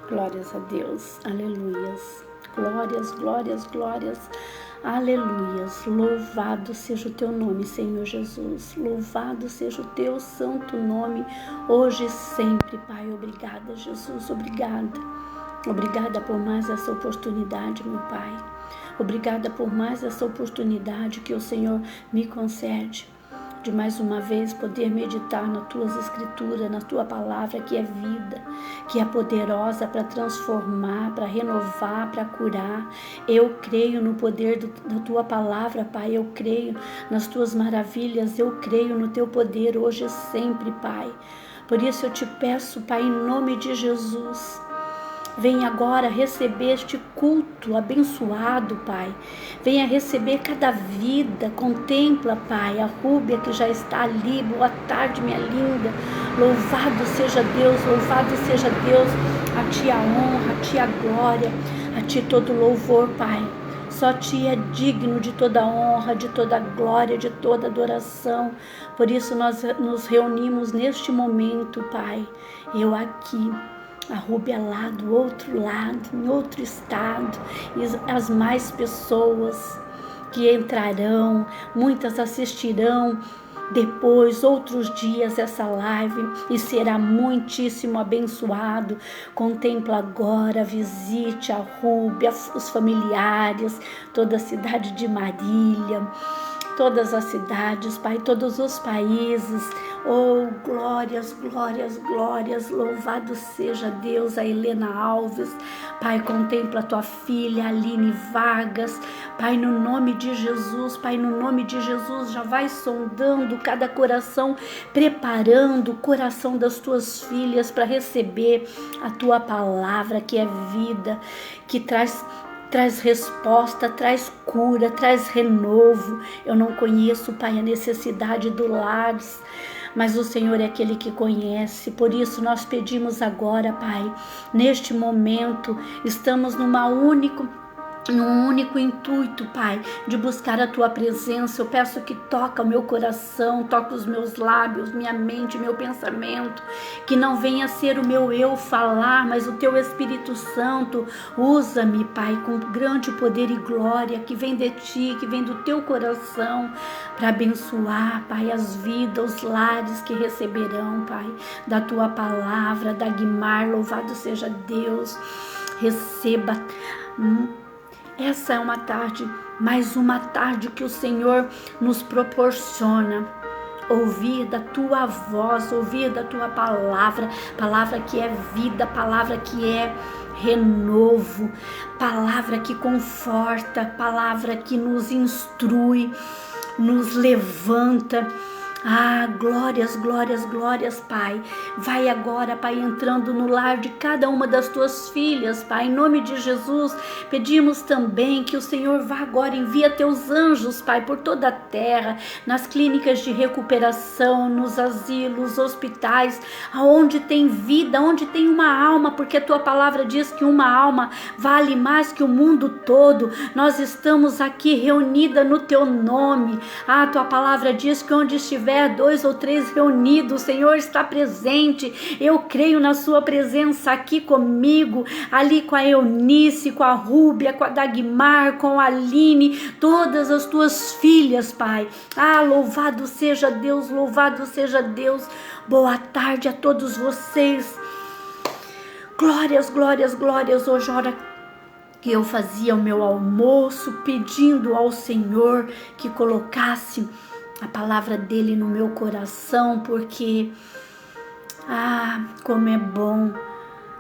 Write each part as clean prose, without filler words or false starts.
Glórias a Deus, aleluias. Glórias, glórias, glórias, aleluias. Louvado seja o teu nome, Senhor Jesus. Louvado seja o teu santo nome, hoje e sempre, Pai. Obrigada, Jesus, obrigada. Obrigada por mais essa oportunidade, meu Pai. Obrigada por mais essa oportunidade que o Senhor me concede, de mais uma vez poder meditar nas tuas escrituras, na tua palavra que é vida, que é poderosa para transformar, para renovar, para curar. Eu creio no poder da tua palavra, Pai. Eu creio nas tuas maravilhas. Eu creio no teu poder hoje e sempre, Pai. Por isso eu te peço, Pai, em nome de Jesus, venha agora receber este culto abençoado, Pai. Venha receber cada vida. Contempla, Pai, a Rúbia que já está ali. Boa tarde, minha linda. Louvado seja Deus, louvado seja Deus. A Ti a honra, a Ti a glória, a Ti todo louvor, Pai. Só Ti é digno de toda honra, de toda glória, de toda adoração. Por isso nós nos reunimos neste momento, Pai. Eu aqui, a Rúbia lá do outro lado, em outro estado, e as mais pessoas que entrarão, muitas assistirão depois, outros dias, essa live, e será muitíssimo abençoado. Contempla agora, visite a Rúbia, os familiares, toda a cidade de Marília, todas as cidades, Pai, todos os países. Oh, glórias, glórias, glórias, louvado seja Deus. A Helena Alves, Pai, contempla a tua filha Aline Vargas, Pai, no nome de Jesus, Pai, no nome de Jesus, já vai sondando cada coração, preparando o coração das tuas filhas para receber a tua palavra, que é vida, que traz resposta, traz cura, traz renovo. Eu não conheço, Pai, a necessidade do lar, mas o Senhor é aquele que conhece. Por isso nós pedimos agora, Pai, neste momento, estamos num único intuito, Pai, de buscar a Tua presença. Eu peço que toca o meu coração, toca os meus lábios, minha mente, meu pensamento, que não venha ser o meu eu falar, mas o Teu Espírito Santo. Usa-me, Pai, com grande poder e glória, que vem de Ti, que vem do Teu coração, para abençoar, Pai, as vidas, os lares que receberão, Pai, da Tua palavra. Dagmar, louvado seja Deus. Receba. Essa é uma tarde, mais uma tarde que o Senhor nos proporciona. Ouvir da Tua voz, ouvir da Tua palavra, palavra que é vida, palavra que é renovo, palavra que conforta, palavra que nos instrui, nos levanta. Ah, glórias, glórias, glórias, Pai. Vai agora, Pai, entrando no lar de cada uma das Tuas filhas, Pai. Em nome de Jesus, pedimos também que o Senhor vá agora, envia Teus anjos, Pai, por toda a terra, nas clínicas de recuperação, nos asilos, hospitais, aonde tem vida, onde tem uma alma, porque a Tua palavra diz que uma alma vale mais que o mundo todo. Nós estamos aqui reunida no Teu nome. Ah, Tua palavra diz que onde estiver 2 ou 3 reunidos, o Senhor está presente. Eu creio na Sua presença aqui comigo, ali com a Eunice, com a Rúbia, com a Dagmar, com a Aline, todas as Tuas filhas, Pai. Ah, louvado seja Deus, louvado seja Deus. Boa tarde a todos vocês. Glórias, glórias, glórias. Hoje hora que eu fazia o meu almoço, pedindo ao Senhor que colocasse a palavra dele no meu coração, porque, como é bom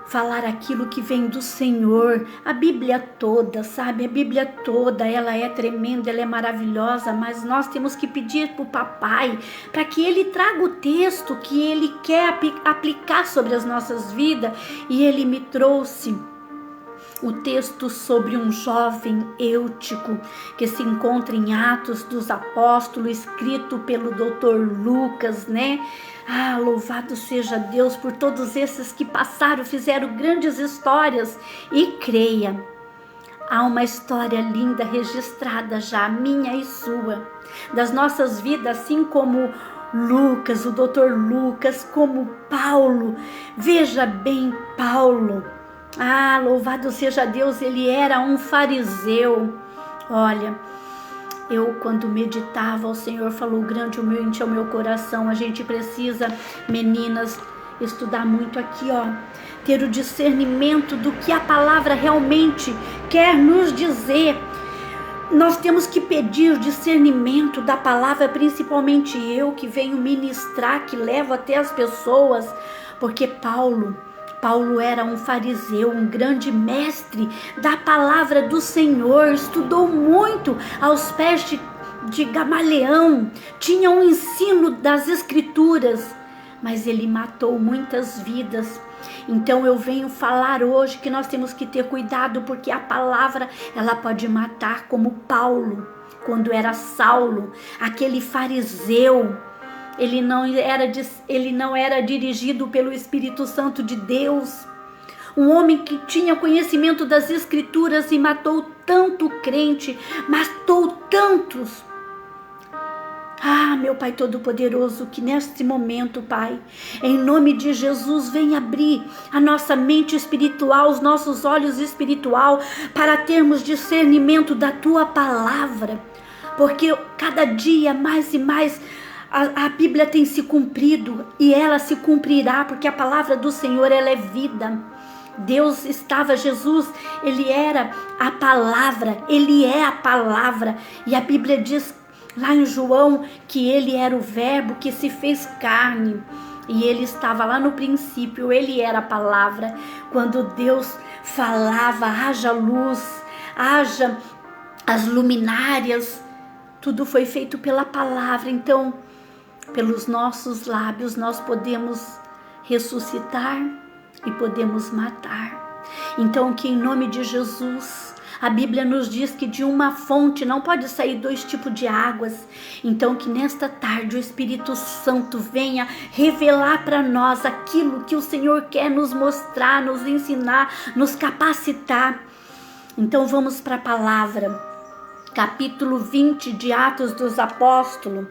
falar aquilo que vem do Senhor. A Bíblia toda, sabe? A Bíblia toda, ela é tremenda, ela é maravilhosa, mas nós temos que pedir para o papai, para que ele traga o texto que ele quer aplicar sobre as nossas vidas, e ele me trouxe o texto sobre um jovem Eutico, que se encontra em Atos dos Apóstolos, escrito pelo Dr. Lucas, né? Ah, louvado seja Deus por todos esses que passaram, fizeram grandes histórias. E creia, há uma história linda registrada já, minha e sua, das nossas vidas, assim como Lucas, o Dr. Lucas, como Paulo. Veja bem, Paulo Louvado seja Deus, ele era um fariseu. Olha, eu quando meditava, o Senhor falou grandemente ao meu coração. A gente precisa, meninas, estudar muito aqui, ter o discernimento do que a palavra realmente quer nos dizer. Nós temos que pedir discernimento da palavra, principalmente eu que venho ministrar, que levo até as pessoas, porque Paulo era um fariseu, um grande mestre da palavra do Senhor, estudou muito aos pés de Gamaliel, tinha um ensino das escrituras, mas ele matou muitas vidas. Então eu venho falar hoje que nós temos que ter cuidado, porque a palavra ela pode matar, como Paulo, quando era Saulo, aquele fariseu. Ele não era dirigido pelo Espírito Santo de Deus. Um homem que tinha conhecimento das Escrituras e matou tanto crente, matou tantos. Meu Pai Todo-Poderoso, que neste momento, Pai, em nome de Jesus, venha abrir a nossa mente espiritual, os nossos olhos espirituais, para termos discernimento da Tua Palavra, porque cada dia mais e mais a Bíblia tem se cumprido e ela se cumprirá, porque a palavra do Senhor ela é vida. Jesus, ele era a palavra, ele é a palavra, e a Bíblia diz lá em João que ele era o verbo que se fez carne, e ele estava lá no princípio, ele era a palavra. Quando Deus falava, haja luz, haja as luminárias, tudo foi feito pela palavra. Então, pelos nossos lábios nós podemos ressuscitar e podemos matar. Então, que em nome de Jesus, a Bíblia nos diz que de uma fonte não pode sair 2 tipos de águas. Então, que nesta tarde o Espírito Santo venha revelar para nós aquilo que o Senhor quer nos mostrar, nos ensinar, nos capacitar. Então, vamos para a palavra. Capítulo 20 de Atos dos Apóstolos,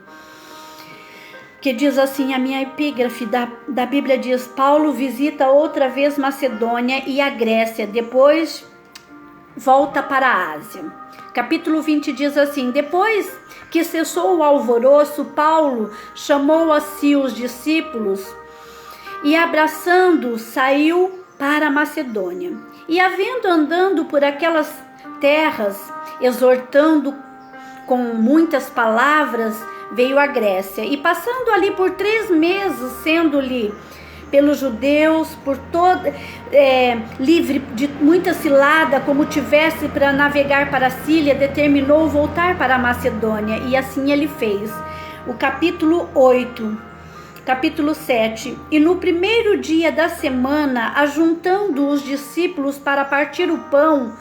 que diz assim, a minha epígrafe da Bíblia diz: Paulo visita outra vez Macedônia e a Grécia, depois volta para a Ásia. Capítulo 20 diz assim: depois que cessou o alvoroço, Paulo chamou a si os discípulos e, abraçando-os, saiu para a Macedônia. E, havendo andando por aquelas terras, exortando com muitas palavras, veio à Grécia, e passando ali por 3 meses, sendo-lhe pelos judeus, livre de muita cilada, como tivesse para navegar para a Síria, determinou voltar para a Macedônia, e assim ele fez. O capítulo 7. E no primeiro dia da semana, ajuntando os discípulos para partir o pão,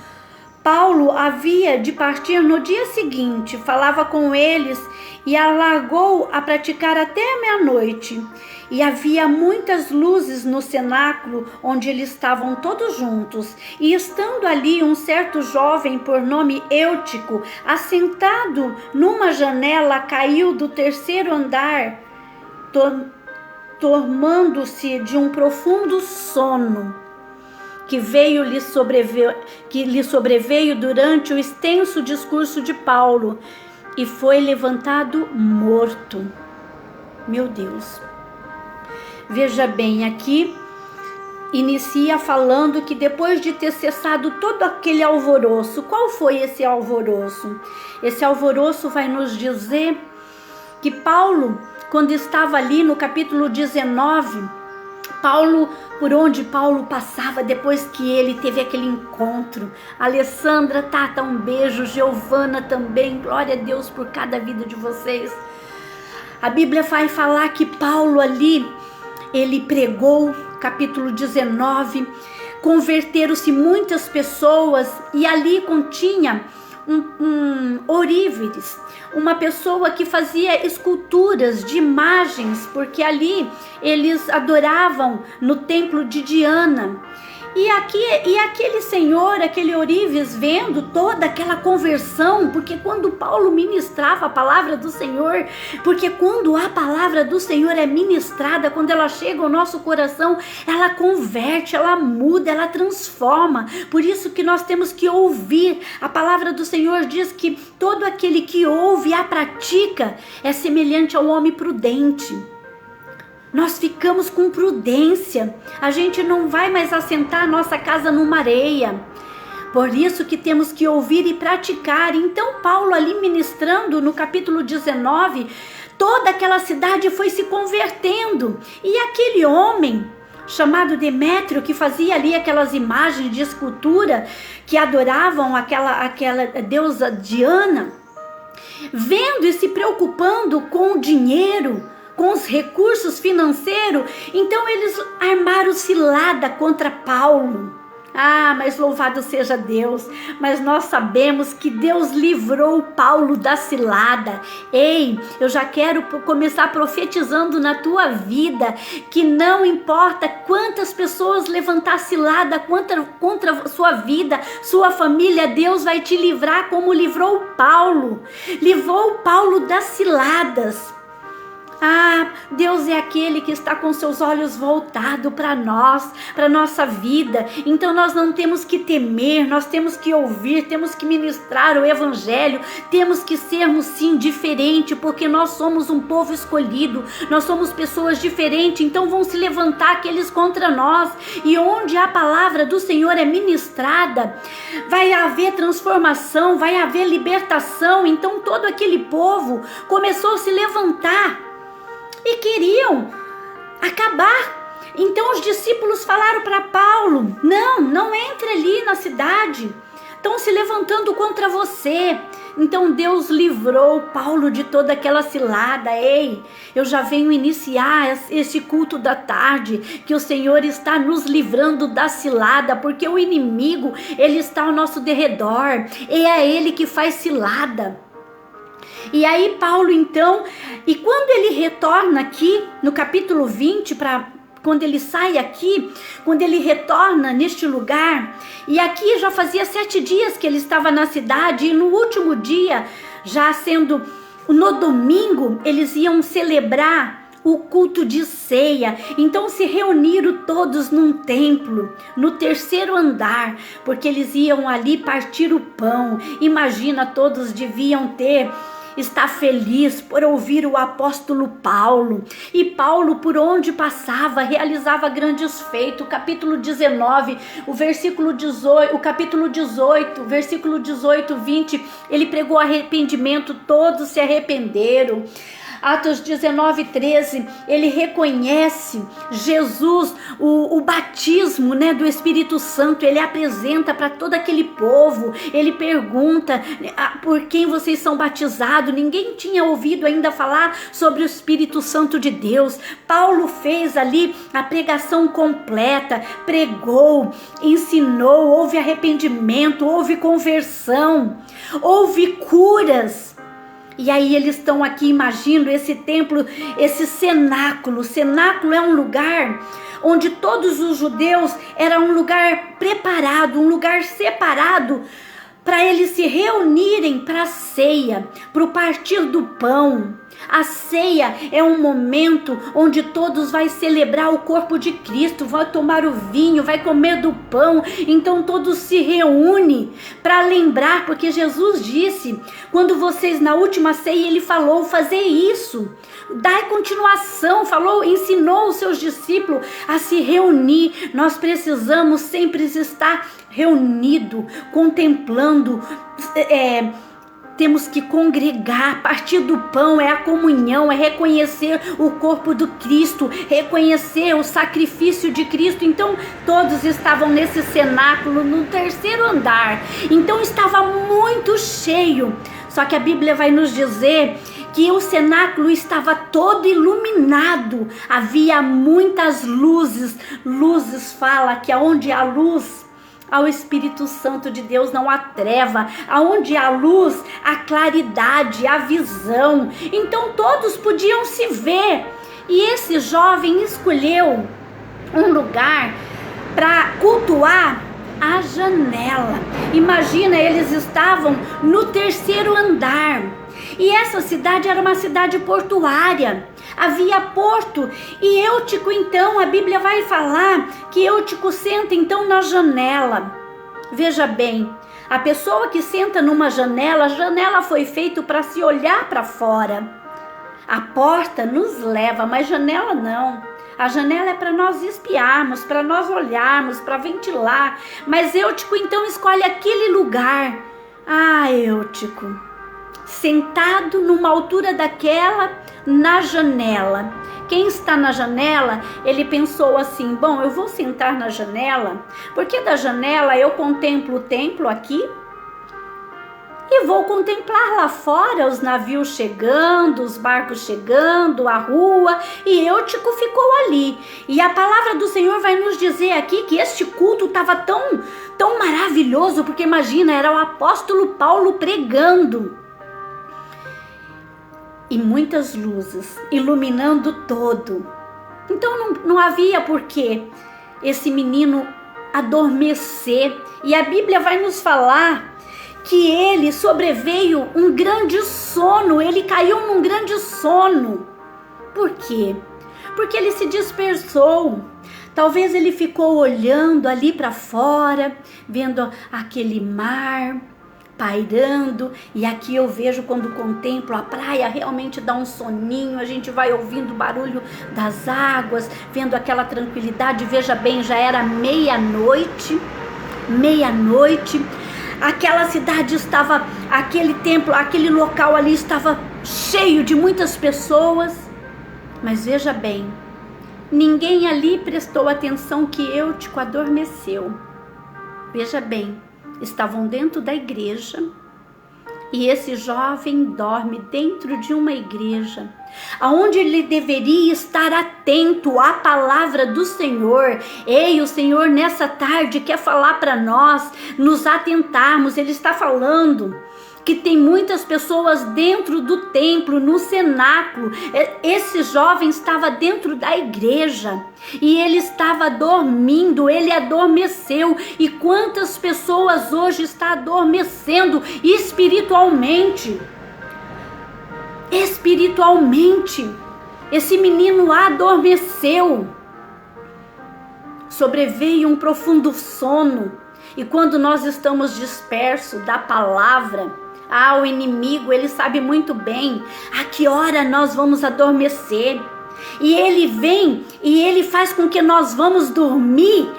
Paulo havia de partir no dia seguinte, falava com eles e alargou a praticar até a meia-noite. E havia muitas luzes no cenáculo onde eles estavam todos juntos. E estando ali um certo jovem por nome Eutico, assentado numa janela, caiu do 3º andar, tomando-se de um profundo sono que lhe sobreveio durante o extenso discurso de Paulo, e foi levantado morto. Meu Deus. Veja bem, aqui inicia falando que depois de ter cessado todo aquele alvoroço, qual foi esse alvoroço? Esse alvoroço vai nos dizer que Paulo, quando estava ali no capítulo 19, por onde Paulo passava, depois que ele teve aquele encontro, Alessandra, Tata, um beijo, Giovana também, glória a Deus por cada vida de vocês. A Bíblia vai falar que Paulo ali, ele pregou, capítulo 19, converteram-se muitas pessoas, e ali continha um oríveres, uma pessoa que fazia esculturas de imagens, porque ali eles adoravam no templo de Diana. E aquele senhor, aquele ourives, vendo toda aquela conversão, porque quando Paulo ministrava a palavra do Senhor, porque quando a palavra do Senhor é ministrada, quando ela chega ao nosso coração, ela converte, ela muda, ela transforma. Por isso que nós temos que ouvir. A palavra do Senhor diz que todo aquele que ouve e a pratica é semelhante ao homem prudente. Nós ficamos com prudência, a gente não vai mais assentar a nossa casa numa areia. Por isso que temos que ouvir e praticar. Então Paulo ali ministrando no capítulo 19, toda aquela cidade foi se convertendo. E aquele homem chamado Demétrio, que fazia ali aquelas imagens de escultura que adoravam aquela deusa Diana, vendo e se preocupando com o dinheiro, com os recursos financeiros, então eles armaram cilada contra Paulo. Mas louvado seja Deus, mas nós sabemos que Deus livrou Paulo da cilada. Ei, eu já quero começar profetizando na tua vida, que não importa quantas pessoas levantar cilada contra sua vida, sua família, Deus vai te livrar como livrou Paulo das ciladas. Deus é aquele que está com seus olhos voltados para nós, para nossa vida. Então nós não temos que temer, nós temos que ouvir, temos que ministrar o evangelho, temos que sermos sim diferentes, porque nós somos um povo escolhido, nós somos pessoas diferentes. Então vão se levantar aqueles contra nós, e onde a palavra do Senhor é ministrada, vai haver transformação, vai haver libertação. Então todo aquele povo começou a se levantar e queriam acabar. Então os discípulos falaram para Paulo: não entre ali na cidade, estão se levantando contra você. Então Deus livrou Paulo de toda aquela cilada. Ei, eu já venho iniciar esse culto da tarde, que o Senhor está nos livrando da cilada, porque o inimigo, ele está ao nosso derredor, e é ele que faz cilada. E aí Paulo então, e quando ele retorna aqui no capítulo 20, quando ele sai aqui, quando ele retorna neste lugar, e aqui já fazia 7 dias que ele estava na cidade, e no último dia, já sendo no domingo, eles iam celebrar o culto de ceia. Então se reuniram todos num templo, no 3º andar, porque eles iam ali partir o pão. Imagina, todos deviam estar feliz por ouvir o apóstolo Paulo. E Paulo, por onde passava, realizava grandes feitos. O capítulo 19, o capítulo 18, versículo 18, 20, ele pregou arrependimento, todos se arrependeram. Atos 19, 13, ele reconhece Jesus, o batismo, do Espírito Santo, ele apresenta para todo aquele povo, ele pergunta: por quem vocês são batizados? Ninguém tinha ouvido ainda falar sobre o Espírito Santo de Deus. Paulo fez ali a pregação completa, pregou, ensinou, houve arrependimento, houve conversão, houve curas. E aí eles estão aqui, imagino esse templo, esse cenáculo. O cenáculo é um lugar onde todos os judeus, era um lugar preparado, um lugar separado para eles se reunirem para a ceia, para o partir do pão. A ceia é um momento onde todos vai celebrar o corpo de Cristo, vai tomar o vinho, vai comer do pão. Então todos se reúnem para lembrar, porque Jesus disse, quando vocês na última ceia, ele falou: fazer isso, dai continuação, falou, ensinou os seus discípulos a se reunir. Nós precisamos sempre estar reunido, contemplando, temos que congregar. Partir do pão é a comunhão, é reconhecer o corpo do Cristo, reconhecer o sacrifício de Cristo. Então todos estavam nesse cenáculo no 3º andar, então estava muito cheio. Só que a Bíblia vai nos dizer que o cenáculo estava todo iluminado, havia muitas luzes. Luzes fala que aonde há luz, ao Espírito Santo de Deus não há treva, aonde há luz, há claridade, há visão. Então todos podiam se ver, e esse jovem escolheu um lugar para cultuar a janela. Imagina, eles estavam no 3º andar, e essa cidade era uma cidade portuária, havia porto, e Eutico, então, a Bíblia vai falar que Eutico senta então na janela. Veja bem, a pessoa que senta numa janela, a janela foi feita para se olhar para fora. A porta nos leva, mas janela não. A janela é para nós espiarmos, para nós olharmos, para ventilar. Mas Eutico então escolhe aquele lugar. Ah, Eutico, sentado numa altura daquela, na janela. Quem está na janela, ele pensou assim: bom, eu vou sentar na janela, porque da janela eu contemplo o templo aqui, e vou contemplar lá fora os navios chegando, os barcos chegando, a rua, e Eutico ficou ali. E a palavra do Senhor vai nos dizer aqui que este culto estava tão maravilhoso, porque imagina, era o apóstolo Paulo pregando. E muitas luzes iluminando todo. Então não havia por que esse menino adormecer. E a Bíblia vai nos falar que ele sobreveio um grande sono, ele caiu num grande sono. Por quê? Porque ele se dispersou. Talvez ele ficou olhando ali para fora, vendo aquele mar pairando, e aqui eu vejo, quando contemplo a praia, realmente dá um soninho, a gente vai ouvindo o barulho das águas, vendo aquela tranquilidade. Veja bem, já era meia-noite, aquela cidade estava, aquele templo, aquele local ali estava cheio de muitas pessoas, mas veja bem, ninguém ali prestou atenção que Eutico adormeceu. Veja bem, estavam dentro da igreja, e esse jovem dorme dentro de uma igreja, aonde ele deveria estar atento à palavra do Senhor. Ei, o Senhor nessa tarde quer falar para nós, nos atentarmos. Ele está falando que tem muitas pessoas dentro do templo, no cenáculo. Esse jovem estava dentro da igreja e ele estava dormindo, ele adormeceu. E quantas pessoas hoje estão adormecendo espiritualmente? Espiritualmente, esse menino adormeceu, sobreveio um profundo sono. E quando nós estamos dispersos da palavra, o inimigo, ele sabe muito bem a que hora nós vamos adormecer, e ele vem e ele faz com que nós vamos dormir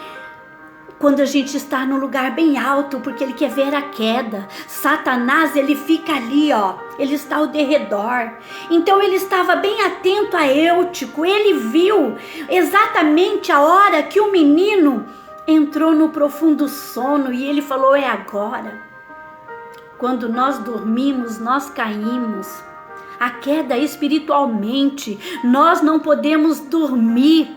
quando a gente está num lugar bem alto, porque ele quer ver a queda. Satanás, ele fica ali, ele está ao derredor. Então ele estava bem atento a Eutico, ele viu exatamente a hora que o menino entrou no profundo sono, e ele falou: é agora. Quando nós dormimos, nós caímos. A queda espiritualmente, nós não podemos dormir.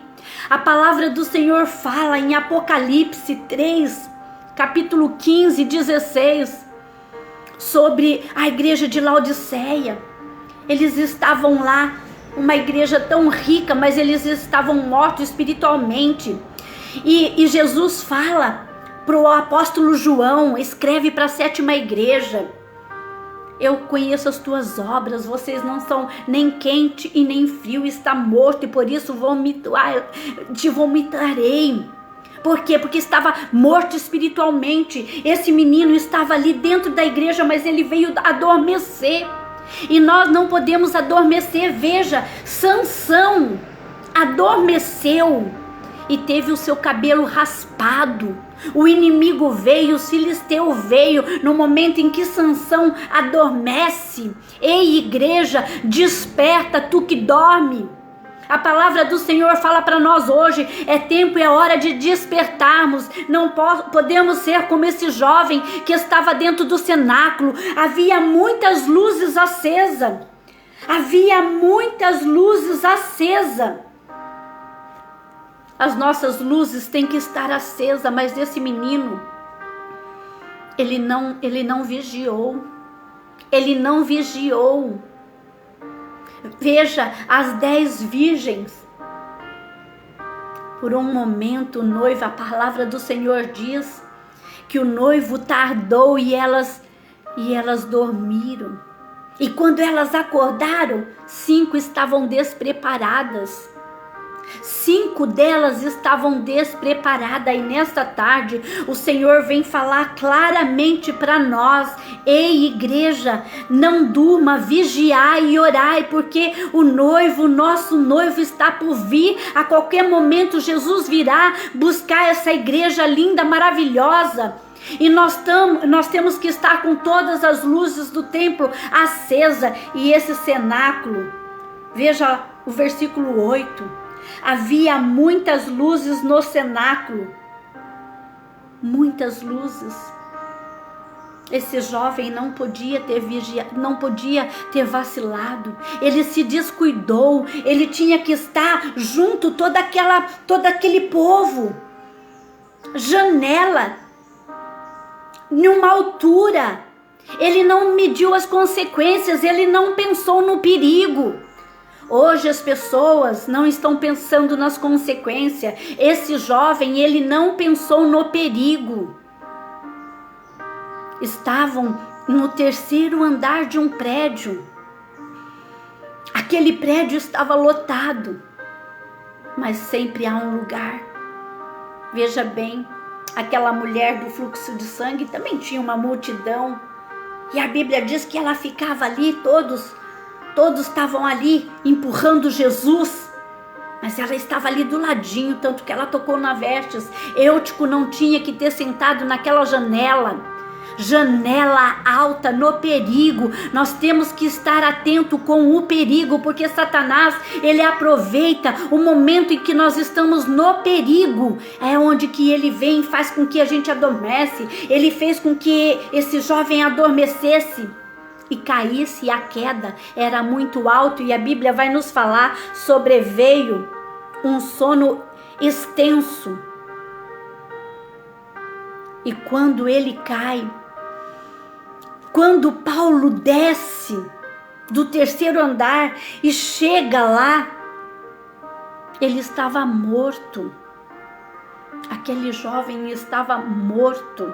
A palavra do Senhor fala em Apocalipse 3, capítulo 15, 16, sobre a igreja de Laodiceia. Eles estavam lá, uma igreja tão rica, mas eles estavam mortos espiritualmente. E Jesus fala para o apóstolo João, escreve para a 7ª igreja: eu conheço as tuas obras, vocês não são nem quente e nem frio, está morto, e por isso te vomitarei. Por quê? Porque estava morto espiritualmente. Esse menino estava ali dentro da igreja, mas ele veio adormecer. E nós não podemos adormecer. Veja, Sansão adormeceu e teve o seu cabelo raspado. O inimigo veio, o filisteu veio no momento em que Sansão adormece. Ei, igreja, desperta, tu que dorme. A palavra do Senhor fala para nós hoje: é tempo e é hora de despertarmos. Não podemos ser como esse jovem que estava dentro do cenáculo. Havia muitas luzes acesas. As nossas luzes têm que estar acesas, mas esse menino Ele não vigiou. Ele não vigiou. Veja, as 10 virgens. Por um momento o noivo, a palavra do Senhor diz que o noivo tardou e elas dormiram. E quando elas acordaram, 5 estavam despreparadas. 5 delas estavam despreparadas. E nesta tarde o Senhor vem falar claramente para nós: ei, igreja, não durma, vigiai e orai, porque o nosso noivo está por vir. A qualquer momento Jesus virá buscar essa igreja linda, maravilhosa. E nós temos que estar com todas as luzes do templo acesa. E esse cenáculo, veja o versículo 8. Havia muitas luzes no cenáculo. Muitas luzes. Esse jovem não podia ter vacilado. Ele se descuidou. Ele tinha que estar junto todo aquele povo. Janela, numa altura. Ele não mediu as consequências. Ele não pensou no perigo. Hoje as pessoas não estão pensando nas consequências. Esse jovem, ele não pensou no perigo. Estavam no 3º andar de um prédio. Aquele prédio estava lotado, mas sempre há um lugar. Veja bem, aquela mulher do fluxo de sangue também tinha uma multidão. E a Bíblia diz que ela ficava ali, todos estavam ali empurrando Jesus, mas ela estava ali do ladinho, tanto que ela tocou na vestes. Eutico não tinha que ter sentado naquela janela alta, no perigo. Nós temos que estar atento com o perigo, porque Satanás, ele aproveita o momento em que nós estamos no perigo. É onde que ele vem e faz com que a gente adormece. Ele fez com que esse jovem adormecesse e caísse, e a queda era muito alto. E a Bíblia vai nos falar: sobreveio um sono extenso. E quando ele cai, quando Paulo desce do 3º andar e chega lá, ele estava morto. Aquele jovem estava morto.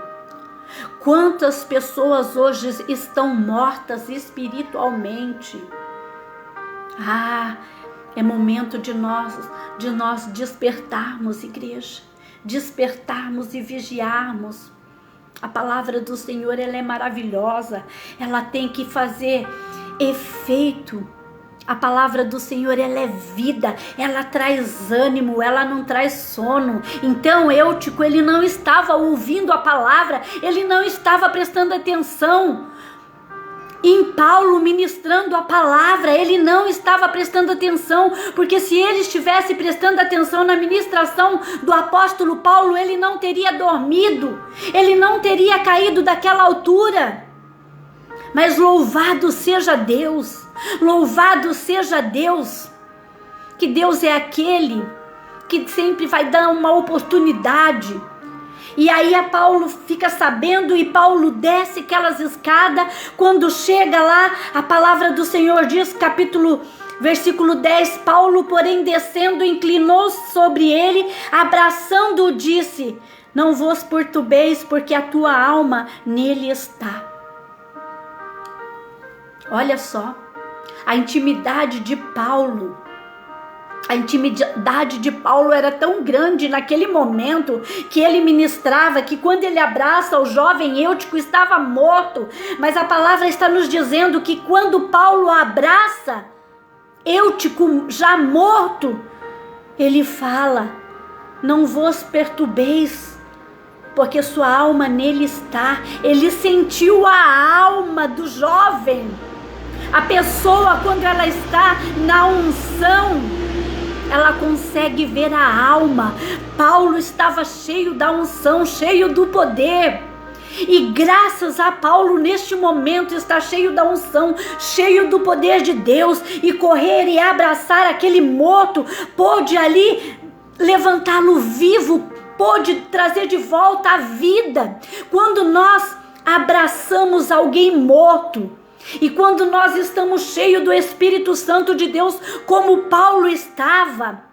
Quantas pessoas hoje estão mortas espiritualmente? É momento de nós despertarmos, igreja. Despertarmos e vigiarmos. A palavra do Senhor, ela é maravilhosa. Ela tem que fazer efeito. A palavra do Senhor, ela é vida, ela traz ânimo, ela não traz sono. Então Eutico, ele não estava ouvindo a palavra, ele não estava prestando atenção em Paulo ministrando a palavra. Ele não estava prestando atenção, porque se ele estivesse prestando atenção na ministração do apóstolo Paulo, ele não teria dormido, ele não teria caído daquela altura. Mas louvado seja Deus, louvado seja Deus, que Deus é aquele que sempre vai dar uma oportunidade. E aí a Paulo fica sabendo, e Paulo desce aquelas escadas. Quando chega lá, a palavra do Senhor diz, versículo 10, Paulo, porém, descendo, inclinou-se sobre ele, abraçando-o, disse: não vos perturbeis, porque a tua alma nele está. Olha só, a intimidade de Paulo. A intimidade de Paulo era tão grande naquele momento que ele ministrava, que quando ele abraça o jovem Eutico, estava morto. Mas a palavra está nos dizendo que quando Paulo abraça Eutico já morto, ele fala: não vos perturbeis, porque sua alma nele está. Ele sentiu a alma do jovem. A pessoa, quando ela está na unção, ela consegue ver a alma. Paulo estava cheio da unção, cheio do poder. E graças a Paulo, neste momento, está cheio da unção, cheio do poder de Deus. E correr e abraçar aquele morto, pôde ali levantá-lo vivo, pôde trazer de volta a vida. Quando nós abraçamos alguém morto. E quando nós estamos cheios do Espírito Santo de Deus, como Paulo estava,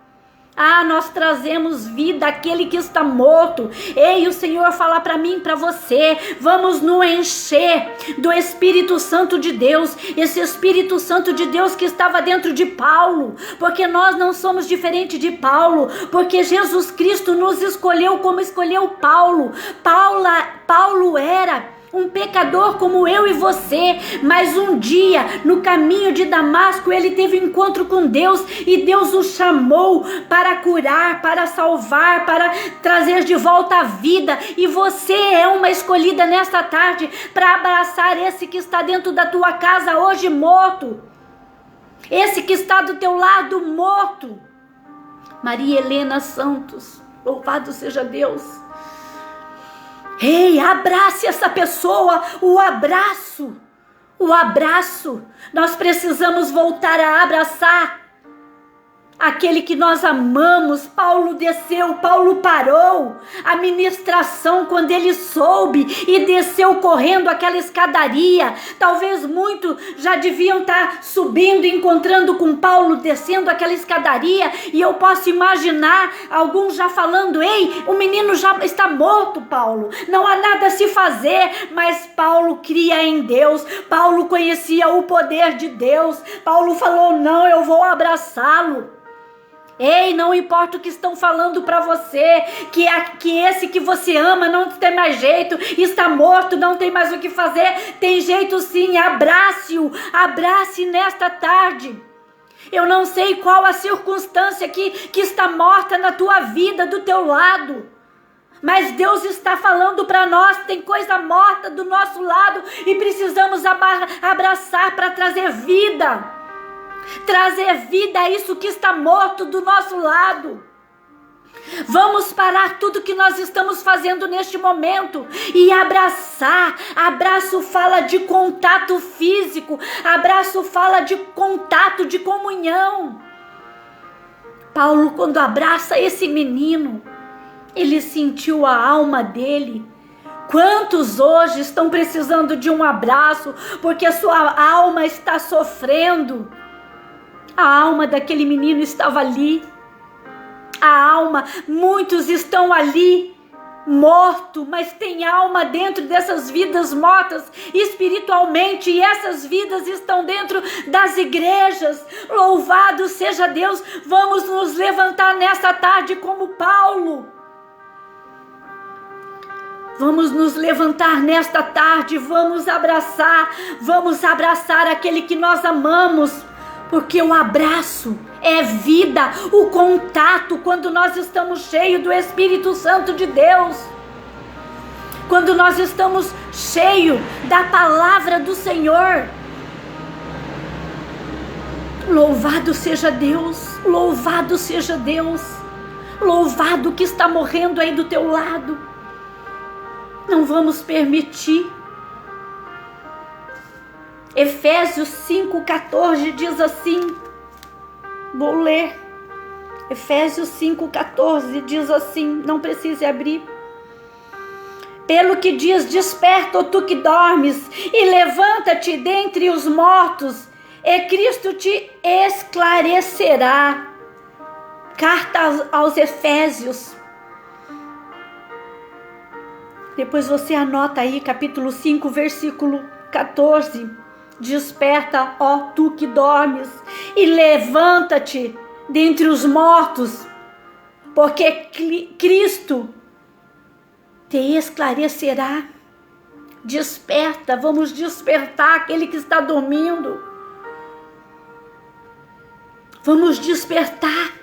nós trazemos vida àquele que está morto. Ei, o Senhor fala para mim, para você, vamos nos encher do Espírito Santo de Deus, esse Espírito Santo de Deus que estava dentro de Paulo, porque nós não somos diferentes de Paulo, porque Jesus Cristo nos escolheu como escolheu Paulo. Paulo era um pecador como eu e você, mas um dia, no caminho de Damasco, ele teve um encontro com Deus, e Deus o chamou para curar, para salvar, para trazer de volta a vida, e você é uma escolhida nesta tarde, para abraçar esse que está dentro da tua casa hoje morto, esse que está do teu lado morto. Maria Helena Santos, louvado seja Deus. Ei, abrace essa pessoa, o abraço, nós precisamos voltar a abraçar aquele que nós amamos. Paulo desceu, Paulo parou a ministração quando ele soube e desceu correndo aquela escadaria. Talvez muitos já deviam estar subindo, encontrando com Paulo, descendo aquela escadaria, e eu posso imaginar alguns já falando: ei, o menino já está morto, Paulo, não há nada a se fazer. Mas Paulo cria em Deus, Paulo conhecia o poder de Deus. Paulo falou: não, eu vou abraçá-lo. Ei, não importa o que estão falando para você, que esse que você ama não tem mais jeito, está morto, não tem mais o que fazer. Tem jeito sim, abrace-o, abrace nesta tarde. Eu não sei qual a circunstância que está morta na tua vida, do teu lado, mas Deus está falando para nós: tem coisa morta do nosso lado e precisamos abraçar para trazer vida. Trazer vida a isso que está morto do nosso lado. Vamos parar tudo que nós estamos fazendo neste momento e abraçar. Abraço fala de contato físico, abraço fala de contato, de comunhão. Paulo, quando abraça esse menino, ele sentiu a alma dele. Quantos hoje estão precisando de um abraço porque a sua alma está sofrendo? A alma daquele menino estava ali. A alma, muitos estão ali morto, mas tem alma dentro dessas vidas mortas espiritualmente, e essas vidas estão dentro das igrejas. Louvado seja Deus. Vamos nos levantar nessa tarde como Paulo. Vamos nos levantar nesta tarde, vamos abraçar aquele que nós amamos. Porque o abraço é vida, o contato, quando nós estamos cheios do Espírito Santo de Deus, quando nós estamos cheios da palavra do Senhor. Louvado seja Deus, louvado seja Deus, louvado que está morrendo aí do teu lado. Não vamos permitir. Efésios 5,14 diz assim, vou ler, Efésios 5,14 diz assim, não precisa abrir. Pelo que diz: desperta, ó tu que dormes, e levanta-te dentre os mortos, e Cristo te esclarecerá. Carta aos Efésios. Depois você anota aí, capítulo 5, versículo 14. Desperta, ó tu que dormes, e levanta-te dentre os mortos, porque Cristo te esclarecerá. Desperta, vamos despertar aquele que está dormindo. Vamos despertar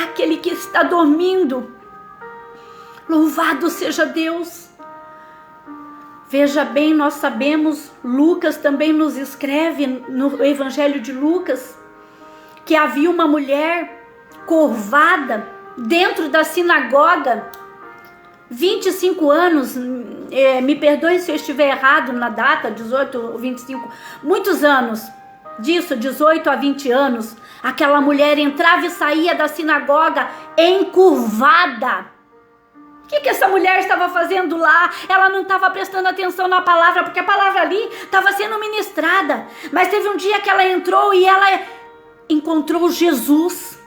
aquele que está dormindo. Louvado seja Deus. Veja bem, nós sabemos, Lucas também nos escreve no Evangelho de Lucas, que havia uma mulher curvada dentro da sinagoga, 25 anos, me perdoe se eu estiver errado na data, 18 ou 25, muitos anos disso, 18 a 20 anos, aquela mulher entrava e saía da sinagoga encurvada. O que essa mulher estava fazendo lá? Ela não estava prestando atenção na palavra, porque a palavra ali estava sendo ministrada. Mas teve um dia que ela entrou e ela encontrou Jesus.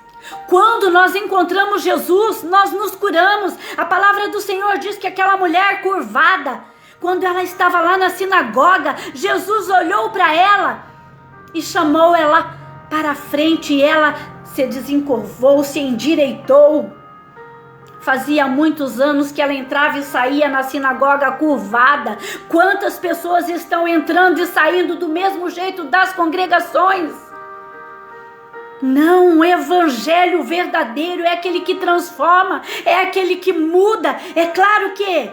Quando nós encontramos Jesus, nós nos curamos. A palavra do Senhor diz que aquela mulher curvada, quando ela estava lá na sinagoga, Jesus olhou para ela e chamou ela para a frente e ela se desencurvou, se endireitou. Fazia muitos anos que ela entrava e saía na sinagoga curvada. Quantas pessoas estão entrando e saindo do mesmo jeito das congregações? Não, o evangelho verdadeiro é aquele que transforma, é aquele que muda. É claro que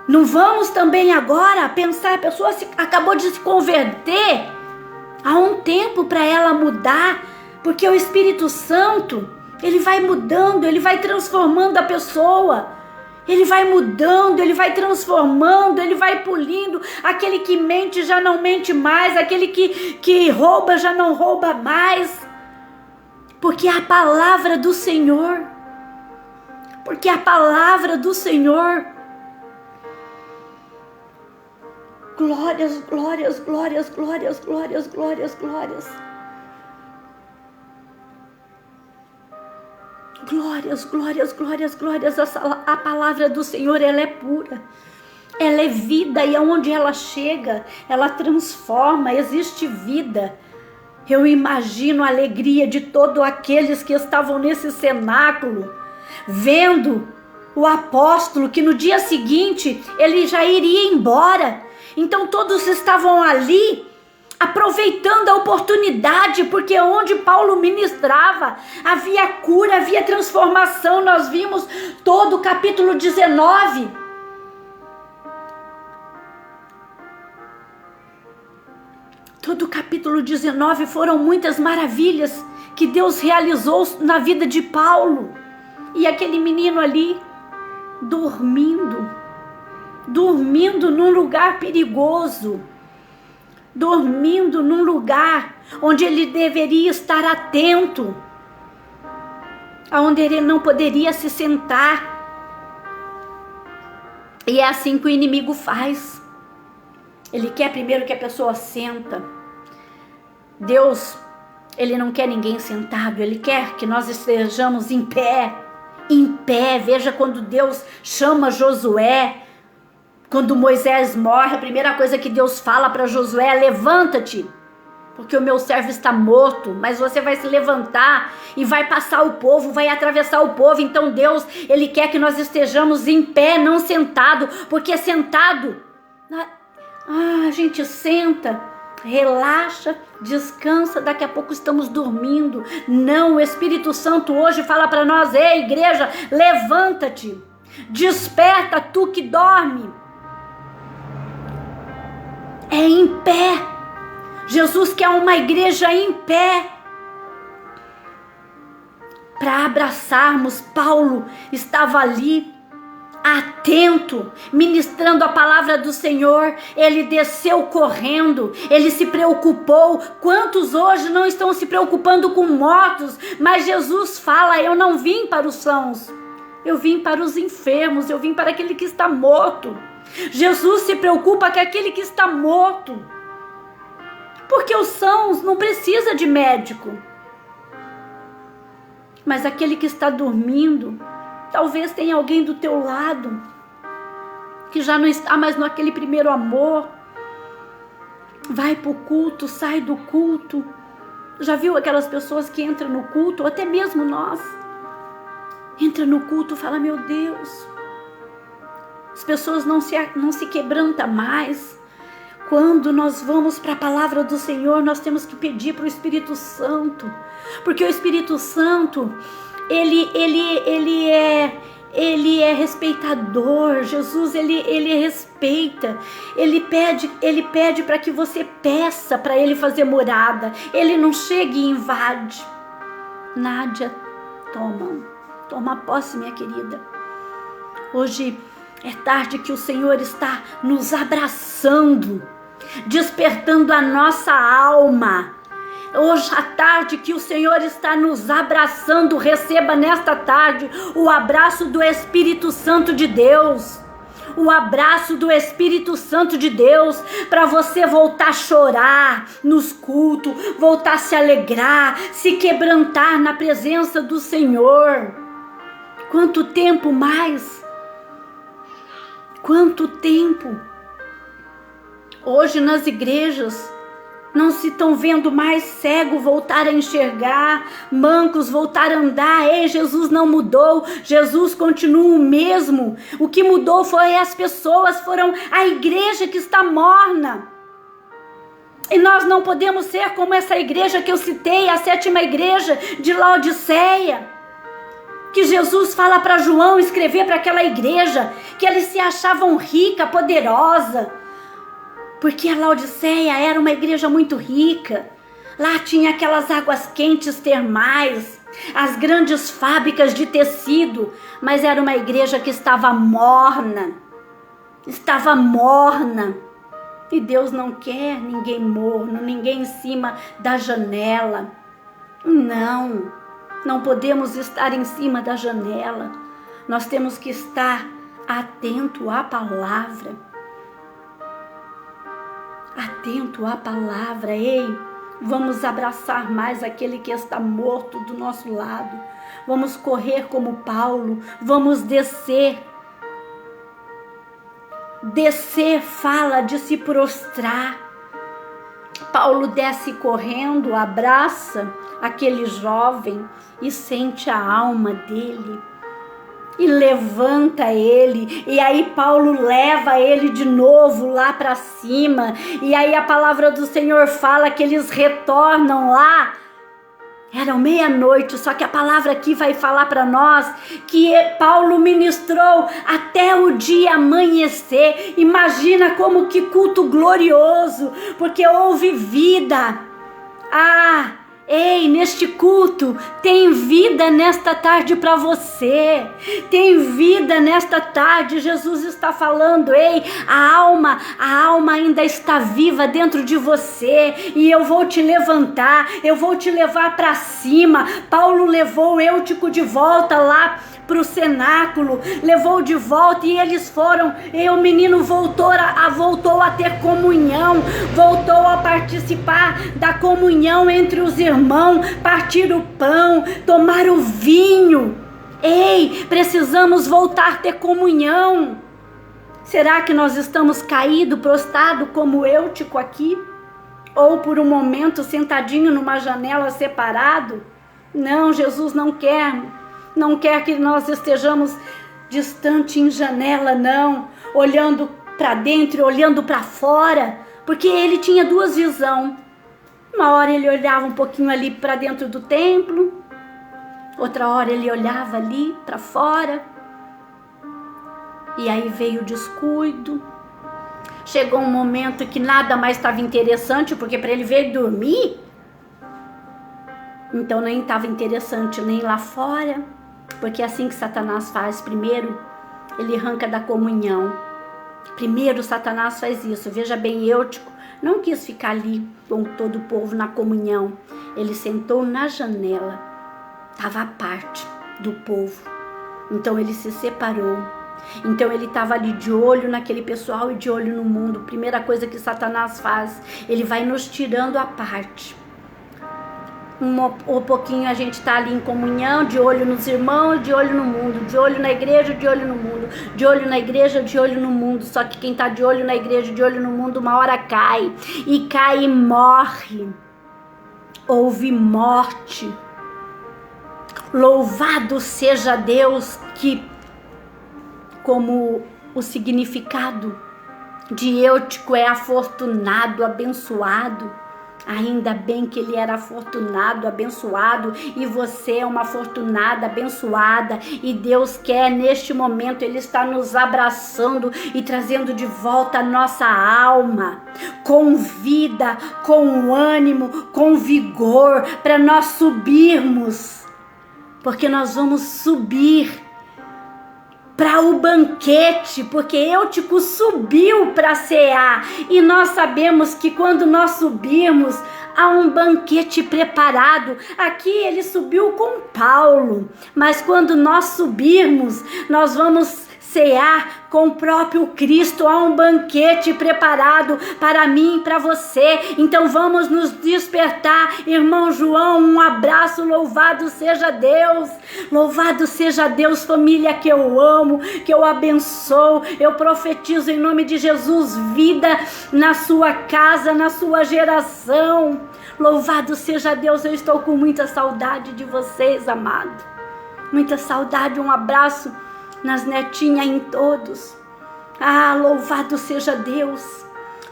não vamos também agora pensar, a pessoa acabou de se converter, há um tempo para ela mudar, porque o Espírito Santo, ele vai mudando, ele vai transformando a pessoa, ele vai mudando, ele vai transformando, ele vai polindo. Aquele que mente já não mente mais, aquele que rouba já não rouba mais, porque a palavra do Senhor, porque a palavra do Senhor, glórias, glórias, glórias, glórias, glórias, glórias, glórias. Glórias, glórias, glórias, glórias. A palavra do Senhor, ela é pura, ela é vida, e aonde ela chega, ela transforma, existe vida. Eu imagino a alegria de todos aqueles que estavam nesse cenáculo, vendo o apóstolo, que no dia seguinte ele já iria embora. Então todos estavam ali, aproveitando a oportunidade, porque onde Paulo ministrava, havia cura, havia transformação. Nós vimos todo o capítulo 19. Todo o capítulo 19 foram muitas maravilhas que Deus realizou na vida de Paulo. E aquele menino ali, dormindo num lugar perigoso, dormindo num lugar onde ele deveria estar atento, onde ele não poderia se sentar. E é assim que o inimigo faz. Ele quer primeiro que a pessoa senta. Deus, ele não quer ninguém sentado, ele quer que nós estejamos em pé. Em pé. Veja quando Deus chama Josué, quando Moisés morre, a primeira coisa que Deus fala para Josué é: levanta-te, porque o meu servo está morto, mas você vai se levantar e vai passar o povo, vai atravessar o povo. Então Deus, ele quer que nós estejamos em pé, não sentado, porque sentado, a gente senta, relaxa, descansa, daqui a pouco estamos dormindo. Não, o Espírito Santo hoje fala para nós: ei, igreja, levanta-te, desperta tu que dorme. É em pé. Jesus quer uma igreja em pé para abraçarmos. Paulo estava ali, atento, ministrando a palavra do Senhor. Ele desceu correndo, ele se preocupou. Quantos hoje não estão se preocupando com mortos? Mas Jesus fala: eu não vim para os sãos, eu vim para os enfermos, eu vim para aquele que está morto. Jesus se preocupa com aquele que está morto, porque os sãos não precisa de médico, mas aquele que está dormindo, talvez tenha alguém do teu lado que já não está mais naquele primeiro amor. Vai para o culto, sai do culto. Já viu aquelas pessoas que entram no culto, ou até mesmo nós, entra no culto e fala: meu Deus, as pessoas não se quebrantam mais. Quando nós vamos para a palavra do Senhor, nós temos que pedir para o Espírito Santo, porque o Espírito Santo, ele é respeitador. Jesus, ele respeita, ele pede para que você peça para ele fazer morada. Ele não chega e invade. Nádia, toma posse, minha querida. Hoje é tarde que o Senhor está nos abraçando, despertando a nossa alma. Hoje à tarde que o Senhor está nos abraçando, receba nesta tarde o abraço do Espírito Santo de Deus. O abraço do Espírito Santo de Deus para você voltar a chorar nos cultos, voltar a se alegrar, se quebrantar na presença do Senhor. Quanto tempo mais? Quanto tempo? Hoje nas igrejas não se estão vendo mais cego voltar a enxergar, mancos voltar a andar. Ei, Jesus não mudou, Jesus continua o mesmo. O que mudou foi as pessoas, foram a igreja que está morna. E nós não podemos ser como essa igreja que eu citei, a 7ª igreja de Laodiceia, que Jesus fala para João escrever para aquela igreja, que eles se achavam rica, poderosa, porque a Laodiceia era uma igreja muito rica. Lá tinha aquelas águas quentes termais, as grandes fábricas de tecido, mas era uma igreja que estava morna. Estava morna. E Deus não quer ninguém morno, ninguém em cima da janela. Não podemos estar em cima da janela. Nós temos que estar atento à palavra. Atento à palavra. Ei, vamos abraçar mais aquele que está morto do nosso lado. Vamos correr como Paulo. Vamos descer. Descer fala de se prostrar. Paulo desce correndo, abraça aquele jovem e sente a alma dele. E levanta ele, e aí Paulo leva ele de novo lá para cima, e aí a palavra do Senhor fala que eles retornam lá, eram 00:30, só que a palavra aqui vai falar para nós que Paulo ministrou até o dia amanhecer. Imagina como que culto glorioso, porque houve vida. Ei, neste culto tem vida nesta tarde para você, tem vida nesta tarde. Jesus está falando, ei, a alma ainda está viva dentro de você, e eu vou te levantar, eu vou te levar para cima. Paulo levou Eutico de volta lá para o cenáculo, levou de volta, e eles foram, e o menino voltou a ter comunhão, voltou a participar da comunhão entre os irmãos, partir o pão, tomar o vinho. Ei, precisamos voltar a ter comunhão. Será que nós estamos caído, prostrado como Eutico aqui? Ou por um momento sentadinho numa janela separado? Não, Jesus não quer que nós estejamos distante em janela, não, olhando para dentro e olhando para fora, porque ele tinha 2 visões. Uma hora ele olhava um pouquinho ali para dentro do templo, outra hora ele olhava ali para fora, e aí veio o descuido. Chegou um momento que nada mais estava interessante, porque para ele veio dormir, então nem estava interessante nem lá fora. Porque é assim que Satanás faz. Primeiro, ele arranca da comunhão. Primeiro, Satanás faz isso. Veja bem, Eutico não quis ficar ali com todo o povo na comunhão. Ele sentou na janela. Estava à parte do povo. Então, ele se separou. Então, ele estava ali de olho naquele pessoal e de olho no mundo. Primeira coisa que Satanás faz, ele vai nos tirando à parte. Um pouquinho a gente está ali em comunhão, de olho nos irmãos, de olho no mundo, de olho na igreja, de olho no mundo, de olho na igreja, de olho no mundo. Só que quem está de olho na igreja, de olho no mundo, uma hora cai, e cai e morre. Houve morte. Louvado seja Deus, que, como o significado de Eutico é afortunado, abençoado. Ainda bem que ele era afortunado, abençoado, e você é uma afortunada, abençoada, e Deus quer neste momento, Ele está nos abraçando e trazendo de volta a nossa alma, com vida, com ânimo, com vigor, para nós subirmos, porque nós vamos subir para o banquete, porque Eutico subiu para cear, e nós sabemos que quando nós subirmos, há um banquete preparado. Aqui ele subiu com Paulo, mas quando nós subirmos, nós vamos cear com o próprio Cristo. Há um banquete preparado para mim e para você. Então vamos nos despertar. Irmão João, um abraço. Louvado seja Deus. Louvado seja Deus, família que eu amo, que eu abençoo. Eu profetizo em nome de Jesus vida na sua casa, na sua geração. Louvado seja Deus. Eu estou com muita saudade de vocês, amado. Muita saudade. Um abraço nas netinhas, em todos. Louvado seja Deus.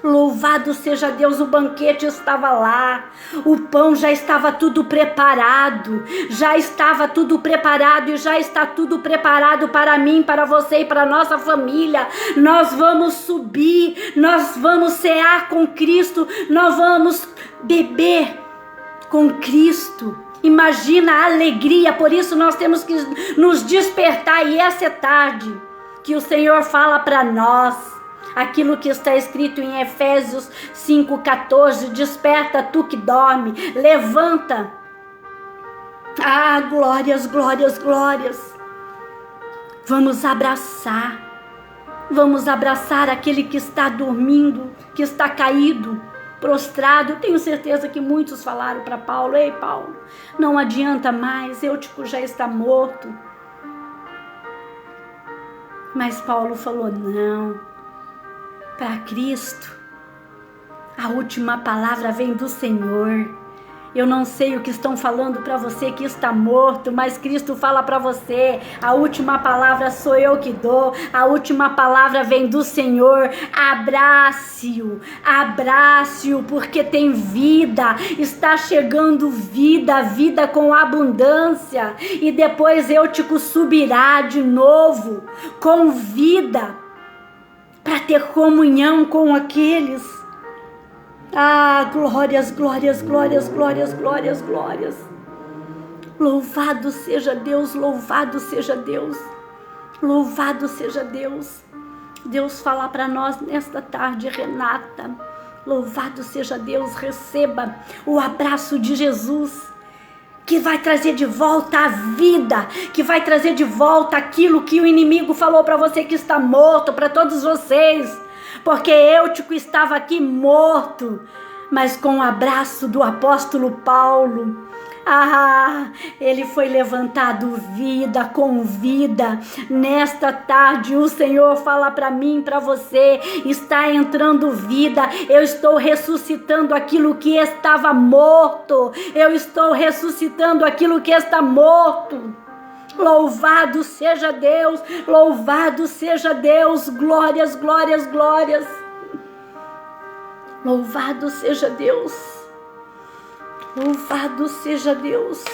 Louvado seja Deus. O banquete estava lá, o pão já estava tudo preparado, já estava tudo preparado e já está tudo preparado para mim, para você e para a nossa família. Nós vamos subir, nós vamos cear com Cristo, nós vamos beber com Cristo. Imagina a alegria. Por isso nós temos que nos despertar, e essa é tarde que o Senhor fala para nós aquilo que está escrito em Efésios 5,14: desperta tu que dorme, levanta. Glórias, glórias, glórias. Vamos abraçar aquele que está dormindo, que está caído, prostrado. Tenho certeza que muitos falaram para Paulo: ei Paulo, não adianta mais, Eutico já está morto. Mas Paulo falou: não, para Cristo a última palavra vem do Senhor. Eu não sei o que estão falando para você que está morto, mas Cristo fala para você: a última palavra sou eu que dou, a última palavra vem do Senhor. Abrace-o, abrace-o, porque tem vida, está chegando vida, vida com abundância, e depois Eutico subirá de novo com vida, para ter comunhão com aqueles. Glórias, glórias, glórias, glórias, glórias, glórias. Louvado seja Deus, louvado seja Deus, louvado seja Deus. Deus fala para nós nesta tarde, Renata, louvado seja Deus. Receba o abraço de Jesus, que vai trazer de volta a vida, que vai trazer de volta aquilo que o inimigo falou para você que está morto, para todos vocês. Porque Eutico estava aqui morto, mas com o abraço do apóstolo Paulo, ele foi levantado vida com vida. Nesta tarde o Senhor fala para mim, para você: está entrando vida. Eu estou ressuscitando aquilo que estava morto. Eu estou ressuscitando aquilo que está morto. Louvado seja Deus, louvado seja Deus. Glórias, glórias, glórias. Louvado seja Deus, louvado seja Deus.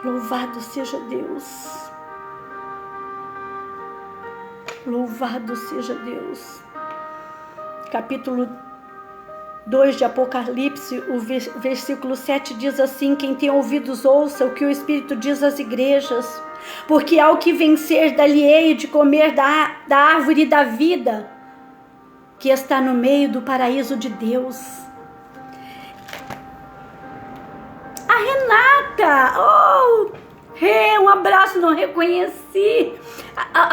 Louvado seja Deus, louvado seja Deus. Capítulo 2 de Apocalipse, o versículo 7 diz assim: quem tem ouvidos ouça o que o Espírito diz às igrejas, porque ao que vencer dar-lhe-ei de comer da árvore da vida, que está no meio do paraíso de Deus. A Renata, um abraço, não reconheci,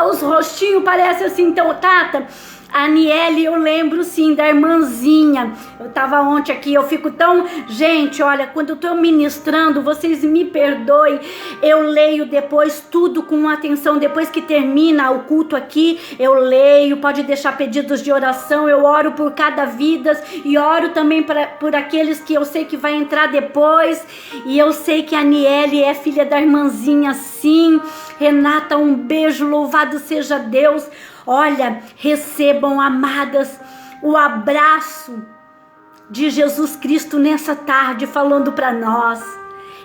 os rostinhos parecem assim. Então, Tata, a Aniele, eu lembro sim da irmãzinha. Eu estava ontem aqui, eu fico tão... Gente, olha, quando eu estou ministrando, vocês me perdoem, eu leio depois tudo com atenção. Depois que termina o culto aqui, eu leio, pode deixar pedidos de oração, eu oro por cada vida e oro também por aqueles que eu sei que vai entrar depois. E eu sei que a Aniele é filha da irmãzinha, sim. Renata, um beijo, louvado seja Deus. Olha, recebam, amadas, o abraço de Jesus Cristo nessa tarde, falando para nós: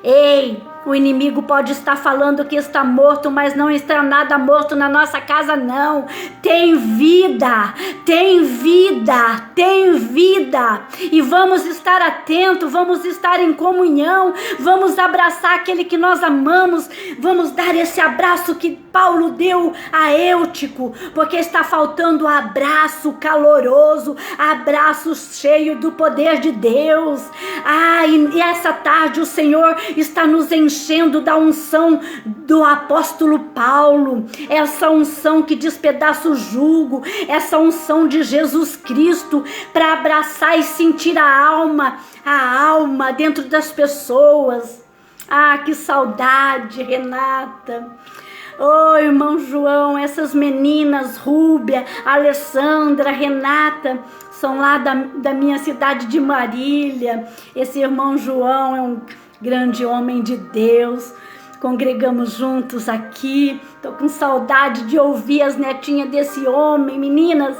ei, O inimigo pode estar falando que está morto, mas não está nada morto na nossa casa, não. Tem vida, tem vida, tem vida. E vamos estar atentos, vamos estar em comunhão, vamos abraçar aquele que nós amamos, vamos dar esse abraço que Paulo deu a Eutico, porque está faltando abraço caloroso, abraço cheio do poder de Deus. E essa tarde o Senhor está nos enchendo da unção do apóstolo Paulo, essa unção que despedaça o jugo, essa unção de Jesus Cristo, para abraçar e sentir a alma dentro das pessoas. Que saudade, Renata. Irmão João, essas meninas, Rúbia, Alessandra, Renata, são lá da minha cidade de Marília. Esse irmão João é um grande homem de Deus. Congregamos juntos aqui. Tô com saudade de ouvir as netinhas desse homem. Meninas,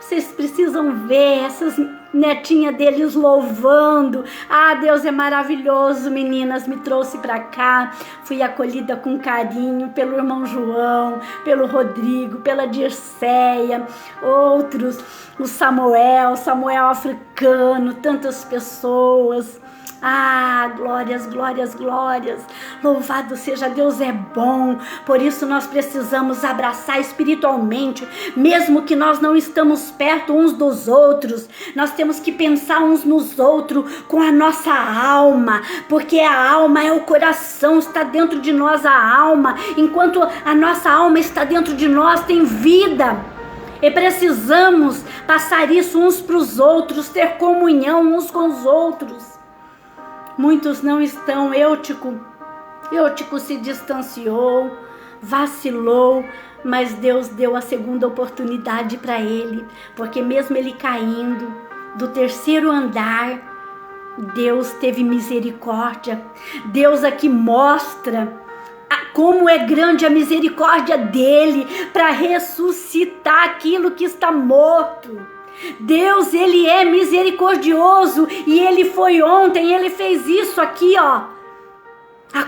vocês precisam ver essas netinhas deles louvando. Deus é maravilhoso, meninas. Me trouxe para cá, fui acolhida com carinho pelo irmão João, pelo Rodrigo, pela Dirceia, outros, o Samuel africano, tantas pessoas. Glórias, glórias, glórias. Louvado seja Deus, é bom. Por isso nós precisamos abraçar espiritualmente, mesmo que nós não estamos perto uns dos outros. Nós temos que pensar uns nos outros com a nossa alma, porque a alma é o coração, está dentro de nós a alma. Enquanto a nossa alma está dentro de nós, tem vida. E precisamos passar isso uns para os outros, ter comunhão uns com os outros. Muitos não estão. Eutico se distanciou, vacilou, mas Deus deu a segunda oportunidade para ele, porque mesmo ele caindo do terceiro andar, Deus teve misericórdia. Deus aqui mostra como é grande a misericórdia dele para ressuscitar aquilo que está morto. Deus, ele é misericordioso, e ele foi ontem, ele fez isso aqui, há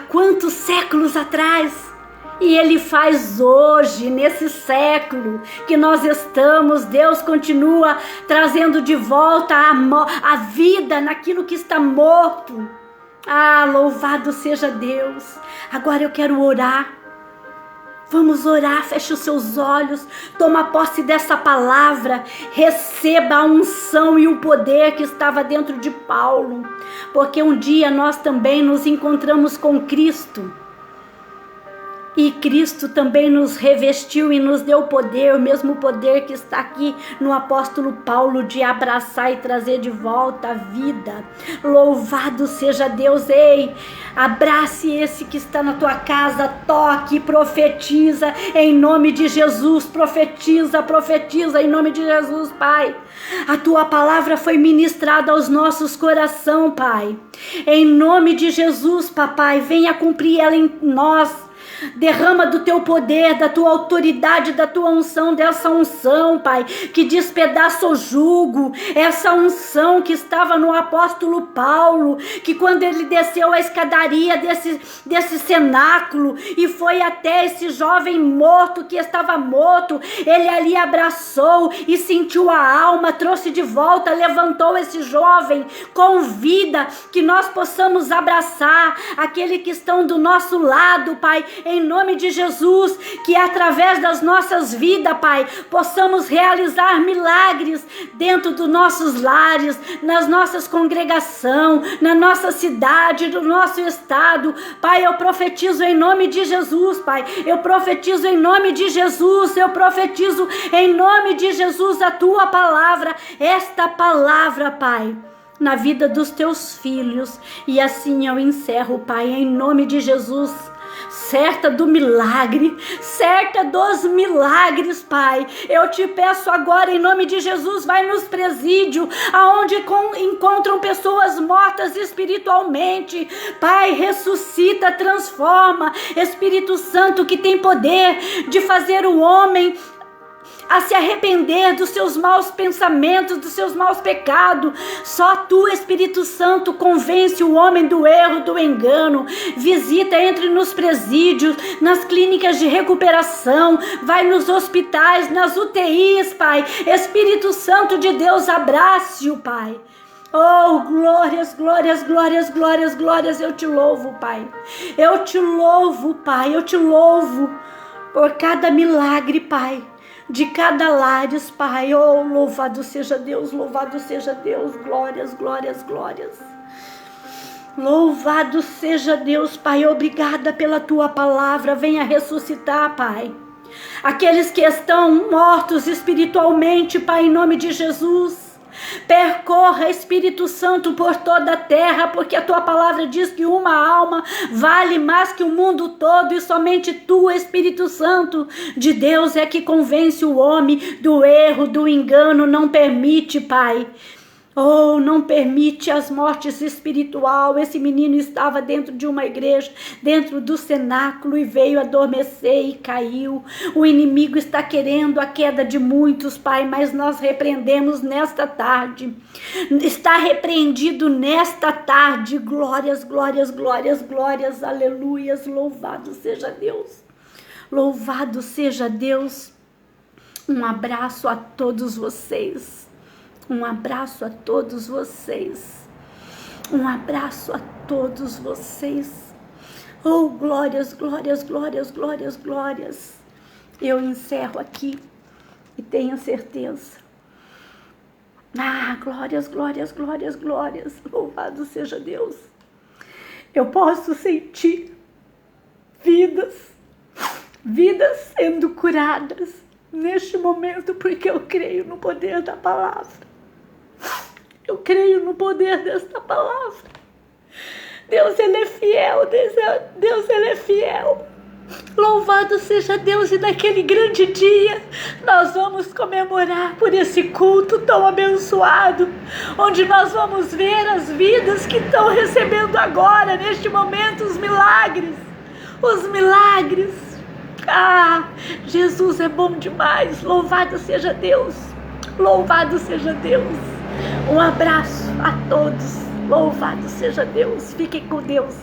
quantos séculos atrás, e ele faz hoje, nesse século que nós estamos. Deus continua trazendo de volta a vida naquilo que está morto. Louvado seja Deus. Agora eu quero orar. Vamos orar, feche os seus olhos, toma posse dessa palavra, receba a unção e o poder que estava dentro de Paulo, porque um dia nós também nos encontramos com Cristo, e Cristo também nos revestiu e nos deu poder, o mesmo poder que está aqui no apóstolo Paulo, de abraçar e trazer de volta a vida. Louvado seja Deus. Abrace esse que está na tua casa, toque, profetiza em nome de Jesus, profetiza em nome de Jesus, Pai. A tua palavra foi ministrada aos nossos corações, Pai. Em nome de Jesus, Papai, venha cumprir ela em nós. Derrama do teu poder, da tua autoridade, da tua unção, dessa unção, Pai, que despedaça o jugo, essa unção que estava no apóstolo Paulo, que quando ele desceu a escadaria desse cenáculo e foi até esse jovem morto, que estava morto, ele ali abraçou e sentiu a alma, trouxe de volta, levantou esse jovem com vida, que nós possamos abraçar aquele que estão do nosso lado, Pai, em nome de Jesus, que através das nossas vidas, Pai, possamos realizar milagres dentro dos nossos lares, nas nossas congregações, na nossa cidade, no nosso estado. Pai, eu profetizo em nome de Jesus, Pai, eu profetizo em nome de Jesus, eu profetizo em nome de Jesus a tua palavra, esta palavra, Pai, na vida dos teus filhos. E assim eu encerro, Pai, em nome de Jesus, certa do milagre, certa dos milagres, Pai. Eu te peço agora, em nome de Jesus, vai nos presídios, aonde encontram pessoas mortas espiritualmente, Pai, ressuscita, transforma. Espírito Santo, que tem poder de fazer o homem a se arrepender dos seus maus pensamentos, dos seus maus pecados. Só tu, Espírito Santo, convence o homem do erro, do engano. Visita, entre nos presídios, nas clínicas de recuperação, vai nos hospitais, nas UTIs, Pai. Espírito Santo de Deus, abrace-o, Pai. Oh, glórias, glórias, glórias, glórias, glórias, eu te louvo, Pai. Eu te louvo, Pai, eu te louvo por cada milagre, Pai, de cada lares, Pai. Oh, louvado seja Deus, louvado seja Deus, glórias, glórias, glórias. Louvado seja Deus, Pai, obrigada pela tua palavra, venha ressuscitar, Pai. Aqueles que estão mortos espiritualmente, Pai, em nome de Jesus. Percorra, Espírito Santo, por toda a terra, porque a tua palavra diz que uma alma vale mais que o mundo todo, e somente tu, Espírito Santo de Deus, é que convence o homem do erro, do engano. Não permite, Pai. Oh, não permite as mortes espiritual. Esse menino estava dentro de uma igreja, dentro do cenáculo, e veio adormecer e caiu. O inimigo está querendo a queda de muitos, Pai, mas nós repreendemos nesta tarde. Está repreendido nesta tarde. Glórias, glórias, glórias, glórias, aleluias. Louvado seja Deus. Louvado seja Deus. Um abraço a todos vocês. Um abraço a todos vocês. Um abraço a todos vocês. Oh, glórias, glórias, glórias, glórias, glórias. Eu encerro aqui e tenho certeza. Ah, glórias, glórias, glórias, glórias. Louvado seja Deus. Eu posso sentir vidas sendo curadas neste momento, porque eu creio no poder da palavra. Eu creio no poder desta palavra. Deus, Ele é fiel. Deus, Ele é fiel. Louvado seja Deus. E naquele grande dia nós vamos comemorar por esse culto tão abençoado, onde nós vamos ver as vidas que estão recebendo agora, neste momento, os milagres. Os milagres. Ah, Jesus é bom demais. Louvado seja Deus. Louvado seja Deus. Um abraço a todos. Louvado seja Deus. Fiquem com Deus.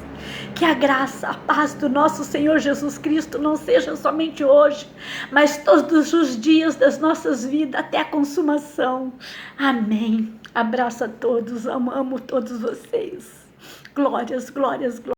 Que a graça, a paz do nosso Senhor Jesus Cristo não seja somente hoje, mas todos os dias das nossas vidas até a consumação. Amém. Abraço a todos. Amo todos vocês. Glórias, glórias, glórias.